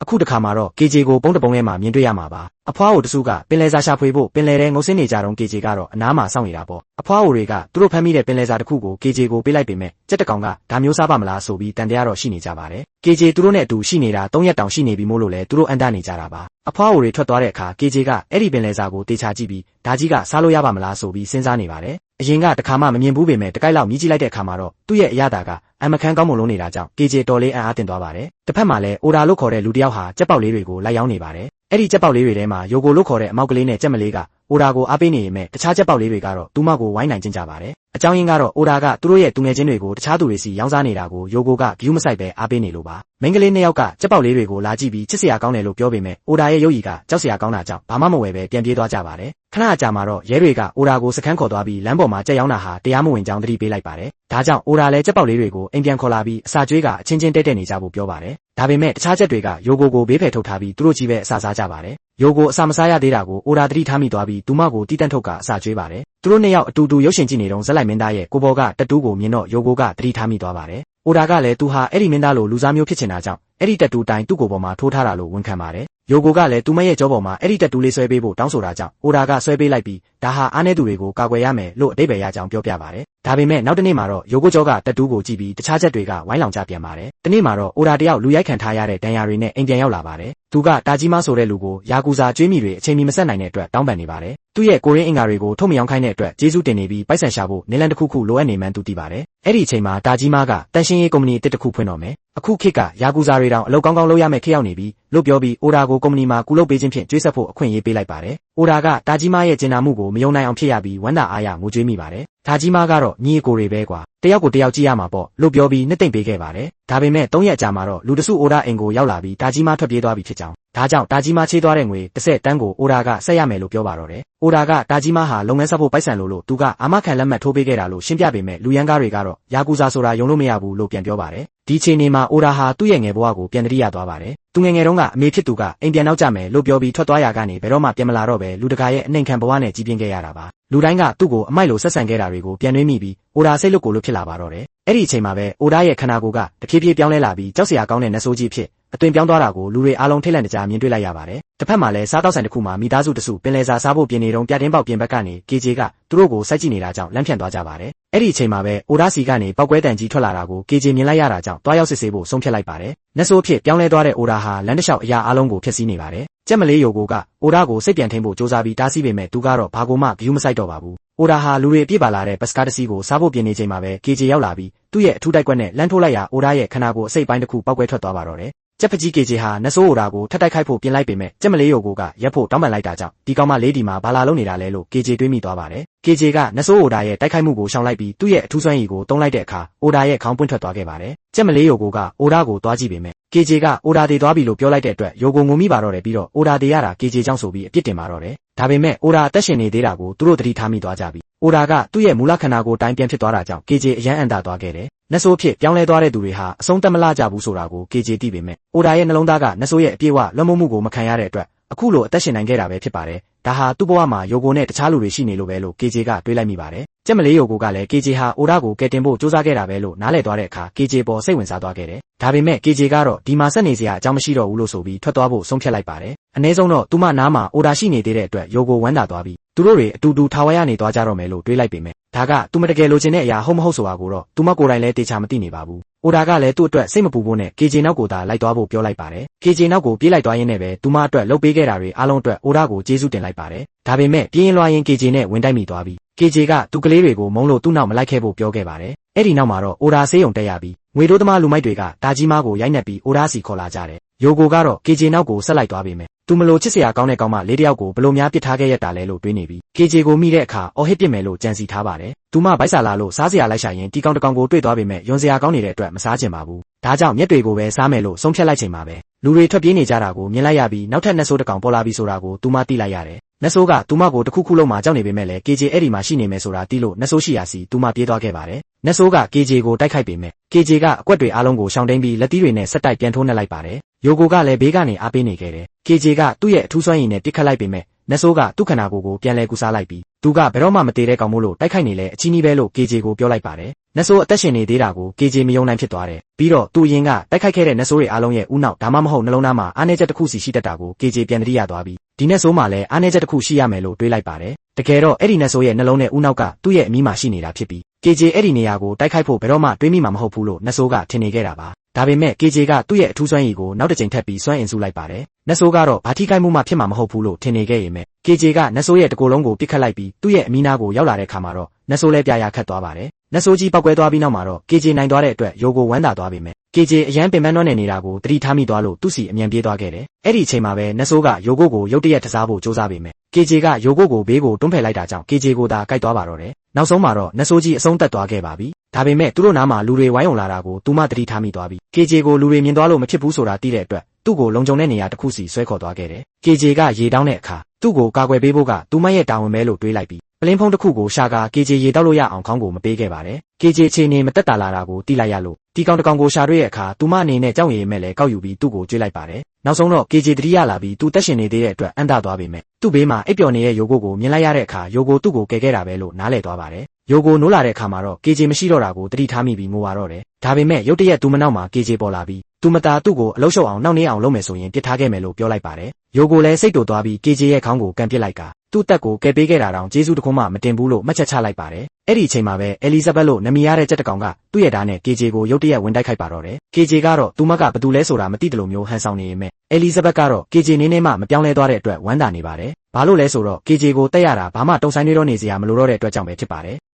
အခုတခါမှာတော့ KJ ကိုပုံးတပုံးထဲမှာမြင်တွေ့ရမှာပါအဖွားအိုတစုကပင်လယ်စာရှာဖွေဖို့ပင်လယ်ထဲငုံစင်းနေကြတော့ KJ ကတော့အနားမှာစောင့်နေတာပေါ့အဖွားအိုတွေကသူတို့ဖမ်းမိတဲ့ပင်လယ်စာတစ်ခုကို KJ ကိုပေးလိုက်ပေမဲ့ကြက်တကောင်ကဒါမျိုးစားပါမလားဆိုပြီးတန်တရားတော့ရှိနေကြပါတယ် KJ သူတို့နဲ့အတူရှိနေတာ3ရက်တောင်ရှိနေပြီမို့လို့လဲသူတို့အန်တနေကြတာပါအဖွားအိုတွေထွက်သွားတဲ့အခါ KJ ကအဲ့ဒီပင်လယ်စာကိုတေချာကြည့်ပြီးဒါကြီးကစားလို့ရပါမလားဆိုပြီးစဉ်းစားနေပါတယ်အရင်ကတခါမှမမြင်ဘူးပေမဲ့တကိုက်လောက်မြည်ကြည့်လိုက်တဲ့အခါမှာတော့သူ့ရဲ့အရသာကအမခန်းကောင်းမွန်လုံးနေတာကြောင့် KJ တော်လေးအံ့အားသင့်သွားပါတယ်တစ်ဖက်မှာလဲအိုဒါလို့ခေါ်တဲ့လူတစ်ယောက်ဟာကြက်ပေါက်လေးတွေကိုလိုက်ရောက်နေပါတယ်အဲ့ဒီကြက်ပေါက်လေးတွေထဲမှာယိုကိုလို့ခေါ်တဲ့အမောက်ကလေးနဲ့ကြက်မလေးကအိုဒါကိုအားပေးနေပေမဲ့တခြားကြက်ပေါက်လေးတွေကတော့သူမကိုဝိုင်းနိုင်ကျင်ကြပါတယ်အကြောင်းရင်းကတော့အိုဒါကသူတို့ရဲ့သူငယ်ချင်းတွေကိုတခြားသူတွေစီရောင်းစားနေတာကိုယိုကိုကဂယူးမဆိုင်ပဲအားပေးနေလို့ပါမိန်းကလေးနှစ်ယောက်ကကြက်ပေါက်လေးတွေကိုလာကြည့်ပြီးချစ်စရာကောင်းတယ်လို့ပြောပေမဲ့အိုဒါရဲ့ရုပ်ရည်ကကြောက်စရာကောင်းတာကြောင့်ဘာမှမဝယ်ပဲပြန်ပြေးသွားကြပါတယ်ခဏအကြာမှာတော့ရဲတွေကအိုဒါကိုစခန်းခေါ်သွားပြီးလမ်းပေါ်မှာကြက်ရောင်းတာဟာတရားမဝင်ကြောင်းသတိပေးလိုက်ပါတယ်ဒါကြောင့်အိုဒါလည်းကြက်ပေါက်လေးတွေကိုအိမ်ပြန်ခေါ်လာပြီးအစာကျွေးကအချင်းချင်းတဲတဲနေကြဖို့ပြောပါတယ်ဒါပေမဲ့တခြားကြက်တွေကယိုကိုဘေးဖယ်ထုတ်ထားပြီးသူတို့ကြီးပဲအစာစားကြပါတယ်ယိုကိုအစာမစားရသေးတာကိုအိုဒါသတိထားမိသွားပြီးသူမကိုတီးတန့်ထုတ်ကအစာကျွေးပါတယ်သူတို့နှစ်ယောက်အတူတူရုပ်ရှင်ကြည့်နေတုန်းဇက်လိုက်မင်းသားရဲ့ကိုဘောကတတူးကိုမြင်တော့ယိုကိုကသတိထားမိသွားပါတယ်အိုဒါကလည်းသူဟာအဲ့ဒီမင်းသားလိုလူစားမျိုးဖြစ်ချင်တာကြောင့်အဲ့ဒီတတူးတိုင်းသူ့ကိုယ်ပေါ်မှာထိုးထားတာလို့ဝန်ခံပါတယ်ယိုကိုကလည်းသူမရဲ့ကြောပေါ်မှာအဲ့ဒီတတူးလေးဆွဲပေးဖို့တောင်းဆိုတာကြောင့်အိုဒါကဆွဲပေးလိုက်ပြီးဒါဟာအားနည်းသူတွေကိုကာကွယ်ရမယ်လို့အတိတ်ပဲရကြောင်းပြောပြပါတယ်ဒါပေမဲ့နောက်တနေ့မှာတော့ယိုကိုကျောကတတူးကိုကြည့်ပြီးတခြားချက်တွေကဝိုင်းလောင်ကြပြန်ပါတယ်တနေ့မှာတော့အိုဒါတယောက်လူရိုက်ခံထားရတဲ့ဒဏ်ရာတွေနဲ့အိမ်ပြန်ရောက်လာပါတယ်သူကတာကြီးမဆိုတဲ့လူကိုယာကူဇာကျွေးမိတွေအချိန်မီမဆက်နိုင်တဲ့အတွက်တောင်းပန်နေပါတယ်သူ့ရဲ့ကိုရင်းအင်္ဂါတွေကိုထုတ်မရောင်းခိုင်းတဲ့အတွက်ကျေးဇူးတင်နေပြီးပိုက်ဆံရှာဖို့နင်းလန်တစ်ခုခုလိုအပ်နေမှန်းသူသိပါတယ်အဲ့ဒီအချိန်မှာတာကြီးမကတန်ရှင်းရေးကုမ္ပဏီတစ်ခုဖွင့်တော့မယ်အခုခေတ်ကယာကူဇာတွေတောင်အလုပ်ကောင်းကောင်းလုပ်ရမယ်ခေတ်ရောက်နေပြီလို့ပြောပြီးအိုဒါကိုကုမ္ပဏီမှာကူလုပ်ပေးခြင်းဖြင့်ကျွေးဆက်ဖို့အခွင့်အရေးပေးလိုက်ပါတယ်အိုဒါကတာကြီးမရဲ့ကျင်နာမှုကိုမယုံနိုင်အောင်ဖြစ်ရပြီးဝမ်းသာအားရငိုကြွေးမိပါတယ်တာကြီးမကတော့ညီအကိုတွေပဲကွာတယောက်ကိုတယောက်ကြည့်ရမှာပေါ့လို့ပြောပြီးနှစ်သိမ့်ပေးခဲ့ပါတယ်ဒါပေမဲ့3ရက်ကြာမှာတော့လူတစုအိုဒါအိမ်ကိုရောက်လာပြီးတာကြီးမထွက်ပြေးသွားပြီဖြစ်ကြောင်းဒါကြောင့်တာကြီးမချေးသွားတဲ့ငွေ30တန်းကိုအိုဒါကဆက်ရမယ်လို့ပြောပါတော့တယ်အိုဒါကတာကြီးမဟာလုပ်ငန်းဆက်ဖို့ပိုက်ဆံလို့သူကအာမခံလက်မှတ်ထိုးပေးခဲ့တာလို့ရှင်းပြပေမဲ့လူရန်ကားတွေကတော့ယာကူဇာဆိုတာယုံလို့မရဘူးလို့ပြန်ပြောပါတယ်ဒီချိန်နေမှာအိုဒါဟာသူ့ရဲ့ငယ်ဘဝကိုပြန်တတိယသွားပါတယ်သူငယ်ငယ်တုန်းကအမေဖြစ်သူကအိမ်ပြန်နောက်ကျမယ်လို့ပြောပြီးထွက်သွားရကနေဘယ်တော့မှပြန်မလာတော့ပဲလူတကာရဲ့အနှိမ်ခံဘဝနဲ့ကြီးပြင်းခဲ့ရတာပါလူတိုင်းကသူ့ကိုအမိုက်လိုဆက်ဆံခဲ့တာတွေကိုပြန်နှွေးမိပြီးအိုဒါစိတ်လွတ်ကိုလွတ်ဖြစ်လာပါတော့တယ်အဲ့ဒီအချိန်မှာပဲအိုဒါရဲ့ခန္ဓာကိုယ်ကတဖြည်းဖြည်းပြောင်းလဲလာပြီးကြောက်စရာကောင်းတဲ့နတ်ဆိုးကြီးဖြစ်အသွင်ပြောင်းသွားတာကိုလူတွေအားလုံးထိတ်လန့်တကြားမြင်တွေ့လိုက်ရပါတယ်တစ်ဖက်မှာလည်းစားတောက်ဆိုင်တစ်ခုမှာမိသားစုတစုပင်လယ်စာစားဖို့ပြင်နေတုန်းပြတင်းပေါက်ပြင်ဘက်ကနေ KJ ကသူတို့ကိုစိုက်ကြည့်နေတာကြောင့်လမ်းဖြန့်သွားကြပါတယ်အဲ့ဒီအချိန်မှာပဲအိုဒါစီကနေပောက်ကွဲတန်ကြီးထွက်လာတာကို KJ မြင်လိုက်ရတာကြောင့်တွားရောက်စစ်ဆေးဖို့ဆုံးဖြတ်လိုက်ပါတယ်နတ်ဆိုးဖြစ်ပြောင်းလဲသွားတဲ့အိုဒါဟာလမ်းတစ်လျှောက်အရာအလုံးကိုဖျက်ဆီးနေပါတယ်ကြက်မလေးယိုကိုကအိုဒါကိုစိတ်ပြန်ထိန်ဖို့စ조사ပြီးတားဆီးပေမဲ့သူကတော့ဘာကိုမှဂယူးမဆိုင်တော့ပါဘူးအိုဒါဟာလူတွေအပြည့်ပါလာတဲ့ဘတ်စကားတစ်စီးကိုစားဖို့ပြင်နေချိန်မှာပဲ KJ ရောက်လာပြီးသူ့ရဲ့အထူးတိုက်ကွက်နဲ့လမ်းထိုးလိုက်ရာအိုဒါရဲ့ခန္ဓာကိုယ်အစိတ်ပိုင်းတစ်ခုပောက်ကွဲထွက်သွားပါတော့တယ်ကြက်ပကြီး KJ ဟာနတ်ဆိုးအိုဒါကိုထပ်တိုက်ခိုက်ဖို့ပြင်လိုက်ပေမဲ့ကြက်မလေးယိုကိုကရက်ဖို့တောင်းပန်လိုက်တာကြောင့်ဒီကောင်မလေးဒီမှာဘာလာလုပ်နေတာလဲလို့ KJ တွေးမိသွားပါတယ် KJ ကနတ်ဆိုးအိုဒါရဲ့တိုက်ခိုက်မှုကိုရှောင်လိုက်ပြီးသူ့ရဲ့အထူးစွမ်းရည်ကိုတုံးလိုက်တဲ့အခါအိုဒါရဲ့ခေါင်းပွင့်ထွက်သွားခဲ့ပါတယ်ကြက်မလေးယိုကိုကအိုဒါကိုတွားကြည့်ပေမဲ့ KJ ကအိုဒါတေသွားပြီလို့ပြောလိုက်တဲ့အတွက်ယိုကိုငုံမိပါတော့တယ်ပြီးတော့အိုဒါတေရတာ KJ ကြောင့်ဆိုပြီးအပြစ်တင်ပါတော့တယ်ဒါပေမဲ့အိုဒါအသက်ရှင်နေသေးတာကိုသူတို့သတိထားမိသွားကြပြီအိုဒါကသူ့ရဲ့မူလခန္ဓာကိုယ်တိုင်းပြန်ဖြစ်သွားတာကြောင့် KJ အယမ်းအံ့သာသွားခဲ့တယ်နတ်ဆိုးဖြစ်ပြောင်းလဲသွားတဲ့သူတွေဟာအဆုံးသတ်မလကြဘူးဆိုတာကို KJ သိပေမဲ့အိုဒါရဲ့နှလုံးသားကနတ်ဆိုးရဲ့အပြည့်အဝလွှမ်းမိုးမှုကိုမခံရတဲ့အတွက်အခုလိုအသက်ရှင်နိုင်ခဲ့တာပဲဖြစ်ပါတယ်ဒါဟာသူ့ဘဝမှာယိုကိုနဲ့တခြားလူတွေရှိနေလို့ပဲလို့ KJ ကတွေးလိုက်မိပါတယ်ကြက်မလေးယိုကိုကလည်း KJ ဟာအိုဒါကိုကယ်တင်ဖို့စူးစမ်းခဲ့တာပဲလို့နားလည်သွားတဲ့အခါ KJ ပေါ်စိတ်ဝင်စားသွားခဲ့တယ်ဒါပေမဲ့ KJ ကတော့ဒီမှာဆက်နေစရာအကြောင်းမရှိတော့ဘူးလို့ဆိုပြီးထွက်သွားဖို့ဆုံးဖြတ်လိုက်ပါတယ်အနည်းဆုံးတော့သူမနားမှာအိုဒါရှိနေသေးတဲ့အတွက်ယိုကိုဝမ်းသာသွားပြီးသူတို့တွေအတူတူထာဝရနေသွားကြတော့မယ်လို့တွေးလိုက်ပေမဲ့ဒါကသူမတကယ်လိုချင်တဲ့အရာဟုတ်မဟုတ်ဆိုတာကိုတော့သူမကိုယ်တိုင်လည်းတေချာမသိနေပါဘူးအိုဒါကလည်းသူ့အတွက်စိတ်မပူဖို့နဲ့ KJ နောက်ကိုသာလိုက်သွားဖို့ပြောလိုက်ပါတယ် KJ နောက်ကိုပြေးလိုက်သွားရင်းနဲ့ပဲသူမအတွက်လှုပ်ပေးခဲ့တာတွေအားလုံးအတွက်အိုဒါကိုကျေးဇူးတင်လိုက်ပါတယ်ဒါပေမဲ့ပြေးရင်လွှားရင် KJ နဲ့ဝင်တိုက်မိသွားပြီး KJ ကသူကလေးတွေကိုမုန်းလို့သူ့နောက်မလိုက်ခဲ့ဖို့ပြောခဲ့ပါတယ်အဲ့ဒီနောက်မှာတော့အိုဒါဆေးရုံတက်ရပြီးငွေတိုးသမားလူမိုက်တွေကတာကြီးမားကိုရိုက်နှက်ပြီးအိုဒါစီခေါ်လာကြတယ်ယိုကိုကတော့ KJ နောက်ကိုဆက်လိုက်သွားပေမဲ့သူမလို့ချစ်စရာကောင်းတဲ့ကောင်မလေးတယောက်ကိုဘလို့များပစ်ထားခဲ့ရတာလဲလို့တွေးနေပြီး KJ ကိုမိတဲ့အခါအော်ဟစ်ပစ်မယ်လို့ကြံစီထားပါတယ်သူမဗိုက်စာလာလို့စားစရာလိုက်ရှာရင်တီကောင်တကောင်ကိုတွေ့သွားပေမဲ့ယွန်စရာကောင်းနေတဲ့အတွက်မစားချင်ပါဘူးဒါကြောင့်မျက်တွေကိုပဲစားမယ်လို့ဆုံးဖြတ်လိုက်ချိန်မှာပဲလူတွေထွက်ပြေးနေကြတာကိုမြင်လိုက်ရပြီးနောက်ထပ်နတ်ဆိုးတကောင်ပေါ်လာပြီးဆိုတာကိုသူမသိလိုက်ရတယ်နတ်ဆိုးကသူမကိုတခုခုလုံးမှာကြောက်နေပေမဲ့လည်း KJ အဲ့ဒီမှာရှိနေမယ်ဆိုတာသိလို့နတ်ဆိုးရှိရာစီသူမပြေးသွားခဲ့ပါတယ်နတ်ဆိုးက KJ ကိုတိုက်ခိုက်ပေမဲ့ KJ ကအကွက်တွေအားလုံးကိုရှောင်တိန်ပြီးလက်သီးတွေနဲ့ဆက်တိုက်ပြန်ထိုးနှက်လိုက်ပါတယ်ယိုကိုကလည်းဘေးကနေအားပေးနေခဲ့တယ် KJ ကသူ့ရဲ့အထူးစွမ်းရည်နဲ့ပစ်ခတ်လိုက်ပေမဲ့နတ်ဆိုးကသူ့ခန္ဓာကိုယ်ကိုပြန်လဲကူစားလိုက်ပြီးသူကဘယ်တော့မှမတည်တဲ့ကောင်မို့လို့တိုက်ခိုက်နေလဲအချီးနှီးပဲလို့ KJ ကိုပြောလိုက်ပါတယ် နတ်ဆိုးအသက်ရှင်နေသေးတာကို KJ မယုံနိုင်ဖြစ်သွားတယ်ပြီးတော့သူအရင်ကတိုက်ခိုက်ခဲ့တဲ့နတ်ဆိုးတွေအားလုံးရဲ့ဦးနောက်ဒါမှမဟုတ်နှလုံးသားမှာအားနည်းချက်တစ်ခုစီရှိတတ်တာကို KJ ပြန်သတိရသွားပြီးဒီနတ်ဆိုးမှာလည်းအားနည်းချက်တစ်ခုရှိရမယ်လို့တွေးလိုက်ပါတယ်တကယ်တော့အဲ့ဒီနတ်ဆိုးရဲ့နှလုံးနဲ့ဦးနောက်ကသူ့ရဲ့အမီးမှာရှိနေတာဖြစ်ပြီး KJ အဲ့ဒီနေရာကိုတိုက်ခိုက်ဖို့ဘယ်တော့မှတွေးမိမှာမဟုတ်ဘူးလို့နတ်ဆိုးကထင်နေခဲ့တာပါဒါပေမဲ့ KJ ကသူ့ရဲ့အထူးစွမ်းရည်ကိုနောက်တစ်ကြိမ်ထပ်ပြီးစွမ်းအင်စုလိုက်ပါတယ်နတ်ဆိုးကတော့ဘာထိခိုက်မှုမှဖြစ်မှာမဟုတ်ဘူးလို့ထင်နေခဲ့ရင်မဲ့ KJ ကနတ်ဆိုးရဲ့တကိုယ်လုံးကိုပစ်ခတ်လိုက်ပြီးသူ့ရဲ့အမီးနာကိုရောက်လာတဲ့အခါမှာတော့နတ်ဆိုးလည်းပြာရခတ်သွားပါတယ်နတ်ဆိုးကြီးပောက်ကွဲသွားပြီးနောက်မှာတော့ KJ နိုင်သွားတဲ့အတွက်ယိုကိုဝမ်းသာသွားပေမဲ့ KJ အရန်ပင်ပန်းနှောနေနေတာကိုတတိထားမိသွားလို့သူ့စီအမြန်ပြေးသွားခဲ့တယ်အဲ့ဒီအချိန်မှာပဲနတ်ဆိုးကယိုကိုကိုရုတ်တရက်ထစားဖို့ကြိုးစားပေမဲ့ KJ ကယိုကိုကိုဘေးကိုတွန်းဖယ်လိုက်တာကြောင့် KJ ကိုသာကိုက်သွားပါတော့တယ်နောက်ဆုံးမှာတော့နတ်ဆိုးကြီးအဆုံးသက်သွားခဲ့ပါပြီဒါပေမဲ့သူတို့နားမှာလူတွေဝိုင်းုံလာတာကိုသူမတတိထားမိသွားပြီး KJ ကိုလူတွေမြင်သွားလို့မဖြစ်ဘူးဆိုတာသိတဲ့အတွက်သူ့ကိုလုံခြုံတဲ့နေရာတစ်ခုစီဆွဲခေါ်သွားခဲ့တယ် KJ ကရေတောင်းတဲ့အခါသူ့ကိုကာကွယ်ပေးဖို့ကသူမရဲ့တာဝန်ပဲလို့တွေးလိုက်ပြီးပလင်းဖုံးတစ်ခုကိုရှာကာ KJ ရေတောက်လို့ရအောင်ခေါင်းကိုမပေးခဲ့ပါတယ် KJ အခြေအနေမတက်တာလာတာကိုသိလိုက်ရလို့ဒီကောင်တစ်ကောင်ကိုရှာတွေ့တဲ့အခါသူမအနေနဲ့ကြောက်ရွံ့ရင်မဲ့လည်းကောက်ယူပြီးသူ့ကိုကြွေးလိုက်ပါတယ်နောက်ဆုံးတော့ KJ တတိယလာပြီးသူတက်ရှင်နေသေးတဲ့အတွက်အံ့တသွားပေမဲ့သူ့ဘေးမှာအိပ်ပျော်နေတဲ့ယိုကိုမြင်လိုက်ရတဲ့အခါယိုကိုသူ့ကိုကယ်ခဲ့တာပဲလို့နားလည်သွားပါတယ်ယိုကိုနိုးလာတဲ့အခါမှာတော့ KJ မရှိတော့တာကိုတတိထားမိပြီးငိုပါတော့တယ်ဒါပေမဲ့ရုတ်တရက်သူမနောက်မှာ KJ ပေါ်လာပြီးသူမတာသူ့ကိုအလုရှုပ်အောင်နှောင့်နှေးအောင်လုပ်မယ်ဆိုရင်ပြစ်ထားခဲ့မယ်လို့ပြောလိုက်ပါတယ်ယိုကိုလည်းစိတ်တူသွားပြီး KJ ရဲ့ခေါင်းကိုကန်ပစ်လိုက်ကသူ့တက်ကိုကယ်ပေးခဲ့တာတောင်ကျေးဇူးတခွန်းမှမတင်ဘူးလို့မှတ်ချက်ချလိုက်ပါတယ်အဲ့ဒီအချိန်မှာပဲ Elizabeth လို့နာမည်ရတဲ့ကြက်တကောင်ကသူ့ရဲ့ဓာတ်နဲ့ KJ ကိုရုတ်တရက်ဝင်တိုက်ခိုက်ပါတော့တယ် KJ ကတော့သူမကဘသူလဲဆိုတာမသိတယ်လို့မျိုးဟန်ဆောင်နေပေမဲ့ Elizabeth ကတော့ KJ နင်းနေမှမပြောင်းလဲသွားတဲ့အတွက်ဝမ်းသာနေပါတယ်ဘာလို့လဲဆိုတော့ KJ ကိုတက်ရတာဘာမှတုံဆိုင်နေတော့နေစရာမလိုတော့တဲ့အတွက်ကြောင့်ပဲဖြစ်ပါတယ်